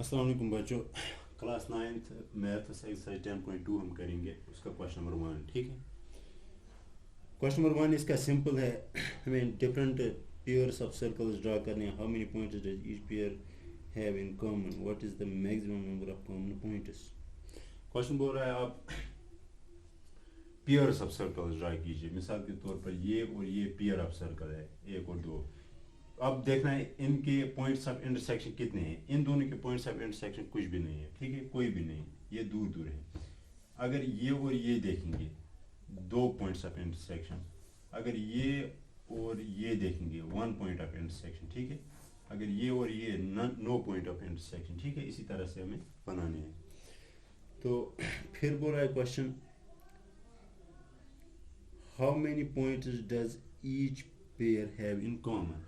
अस्सलाम वालेकुम बच्चों, क्लास 9th मैथ्स एक्सरसाइज 10.2 हम करेंगे उसका क्वेश्चन नंबर 1। ठीक है, क्वेश्चन नंबर 1 इसका सिंपल है। हमें different pairs of circles draw करने हैं। How many points does each pair have in common, what is the maximum number of common points. Question बोल रहा है आप पेयर्स ऑफ सर्कल्स ड्रा कीजिए। मिसाल के तौर पर ये और ये पेयर ऑफ सर्कल है, एक और दो। अब देखना है इनके पॉइंट्स ऑफ इंटरसेक्शन कितने हैं। इन दोनों के पॉइंट्स ऑफ इंटरसेक्शन कुछ भी नहीं है, ठीक है, कोई भी नहीं, ये दूर दूर है। अगर ये और ये देखेंगे, दो पॉइंट्स ऑफ इंटरसेक्शन। अगर ये और ये देखेंगे, वन पॉइंट ऑफ इंटरसेक्शन, ठीक है। अगर ये और ये नो पॉइंट ऑफ इंटरसेक्शन, ठीक है। इसी तरह से हमें बनाने हैं। तो फिर बोल रहा है question, how many points does each pair have in common.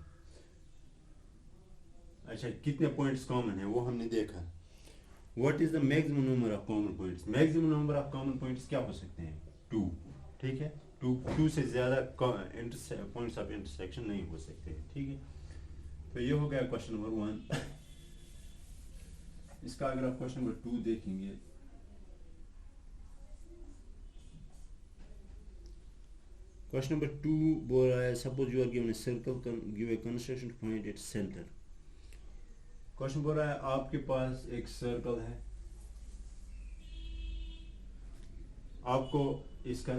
अच्छा, कितने पॉइंट्स कॉमन है वो हमने देखा। What is the maximum number of common points. Maximum number of common points क्या हो सकते हैं, 2, ठीक है। टू से ज़्यादा पॉइंट्स ऑफ इंटरसेक्शन नहीं हो सकते हैं, ठीक है। तो ये हो गया क्वेश्चन नंबर 1। इसका अगर आप क्वेश्चन नंबर 2 देखेंगे, क्वेश्चन नंबर 2 बोल रहा है, suppose you are given a circle, give a construction to find its centre. Question बोल रहा है आपके पास एक सर्कल है, आपको इसका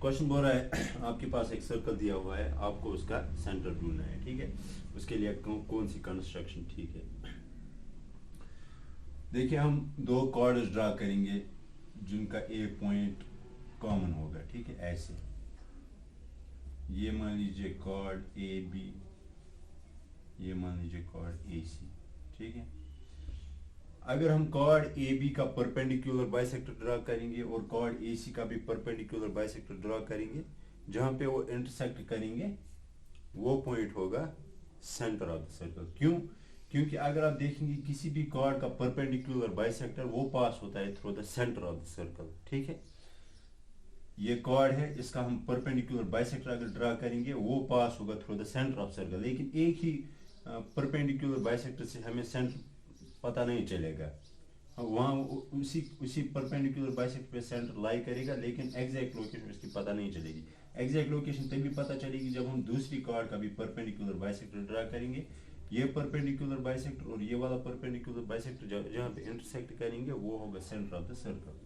क्वेश्चन बोल रहा है आपके पास एक सर्कल दिया हुआ है, आपको उसका सेंटर ढूंढना है, ठीक है। उसके लिए कौन सी कंस्ट्रक्शन ठीक है। देखिए, हम दो कॉर्ड्स ड्रा करेंगे जिनका एक पॉइंट कॉमन होगा, ठीक है। ऐसे ये मान लीजिए कॉर्ड ए बी, ये मान लीजिए कॉर्ड ए सी, ठीक है। अगर हम कॉर्ड ए बी का परपेंडिकुलर बाइसेक्टर ड्रा करेंगे और कॉर्ड ए सी का भी परपेंडिकुलर बाइसेक्टर ड्रा करेंगे, जहां पे वो इंटरसेक्ट करेंगे वो पॉइंट होगा सेंटर ऑफ द सर्कल। क्यों? क्योंकि अगर आप देखेंगे किसी भी कॉर्ड का परपेंडिकुलर बाइसेक्टर वो पास होता है through the centre of the circle, ठीक है। ये कॉर्ड है, इसका हम परपेंडिकुलर बाइसेक्टर अगर ड्रा करेंगे वो पास होगा through the centre of circle. लेकिन एक ही परपेंडिकुलर बाइसेक्टर से हमें सेंटर पता नहीं चलेगा। वहाँ उसी परपेंडिकुलर बाइसेक्टर पे सेंटर लाई करेगा, लेकिन एग्जैक्ट लोकेशन उसकी पता नहीं चलेगी। एग्जैक्ट लोकेशन तभी पता चलेगी जब हम दूसरी कॉर्ड का भी परपेंडिकुलर बाइसेक्टर ड्रा करेंगे। ये परपेंडिकुलर बाइसेक्टर और ये वाला परपेंडिकुलर बाइसेक्टर जहाँ पे इंटरसेक्ट करेंगे वो होगा सेंटर ऑफ द सर्कल।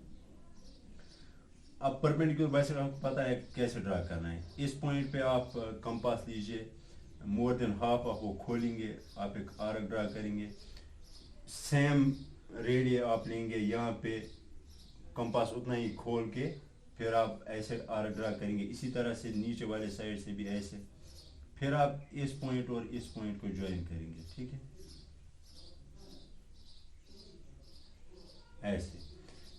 अब परपेंडिकुलर बाइसेक्टर आपको पता है कैसे ड्रा करना है। इस पॉइंट पे आप कंपास लीजिए, मोर देन हाफ आप वो खोलेंगे, आप एक आर्क ड्रा करेंगे। सेम रेडियस आप लेंगे, यहाँ पे कंपास उतना ही खोल के फिर आप ऐसे आर्क ड्रा करेंगे। इसी तरह से नीचे वाले साइड से भी ऐसे, फिर आप इस पॉइंट और इस पॉइंट को ज्वाइन करेंगे, ठीक है, ऐसे।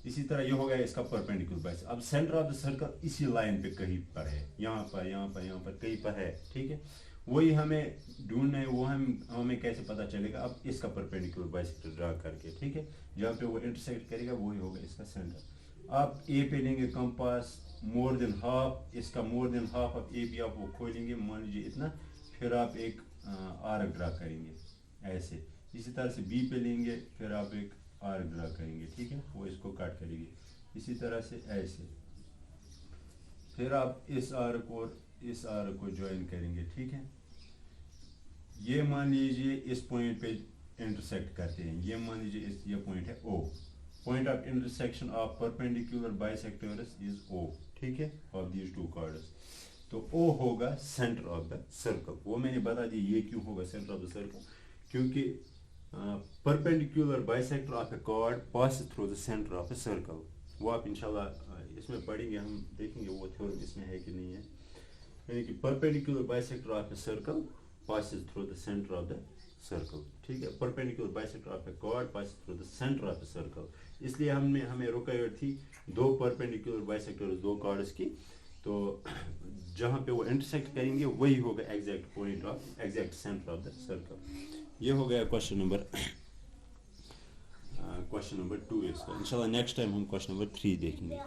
इसी तरह ये हो गया इसका परपेंडिकुलर बाइसेक्टर। अब सेंटर ऑफ द सर्कल इसी लाइन पे कहीं पर है, यहाँ पर यहाँ पर यहाँ पर कहीं पर है, ठीक है। वही हमें ढूंढना है, वो हमें कैसे पता चलेगा। अब इसका परपेंडिकुलर बाइसेक्टर ड्रा करके, ठीक है, जहाँ पे वो इंटरसेक्ट करेगा वही होगा इसका सेंटर। आप ए पे लेंगे कंपास, मोर देन हाफ, इसका मोर देन हाफ ऑफ ए भी आप वो खोलेंगे, मान लीजिए इतना, फिर आप एक आर्क ड्रा करेंगे ऐसे। इसी तरह से बी पे लेंगे, फिर आप एक आर्क ड्रा करेंगे, ठीक है, वो इसको काट करेंगे इसी तरह से ऐसे। फिर आप इस आर्क और इस आर्क को ज्वाइन करेंगे, ठीक है। ये मान लीजिए इस पॉइंट पे इंटरसेक्ट करते हैं, ये मान लीजिए ये पॉइंट है O. Point of intersection of perpendicular bisectors is O, ठीक है, ऑफ दीज टू कॉर्ड्स। तो ओ होगा सेंटर ऑफ द सर्कल। वो मैंने बता दिया ये क्यों होगा सेंटर ऑफ द सर्कल, क्योंकि perpendicular bisector of a chord pass through the centre of a circle. वो आप इंशाल्लाह इसमें पढ़ेंगे, हम देखेंगे वो थ्योरम इसमें है कि नहीं है। यानी कि perpendicular bisector of a circle passes through the center of the circle, ठीक है। Perpendicular bisector of a chord passes through the center of a circle। इसलिए हमें रिक्वायर्ड थी दो परपेंडिकुलर बाइसेक्टर दो कॉर्ड्स की। तो जहाँ पे वो इंटरसेक्ट करेंगे वही होगा exact point of exact centre of the circle. ये हो गया क्वेश्चन नंबर 2 इसका। इंशाल्लाह नेक्स्ट टाइम हम क्वेश्चन नंबर 3 देखेंगे।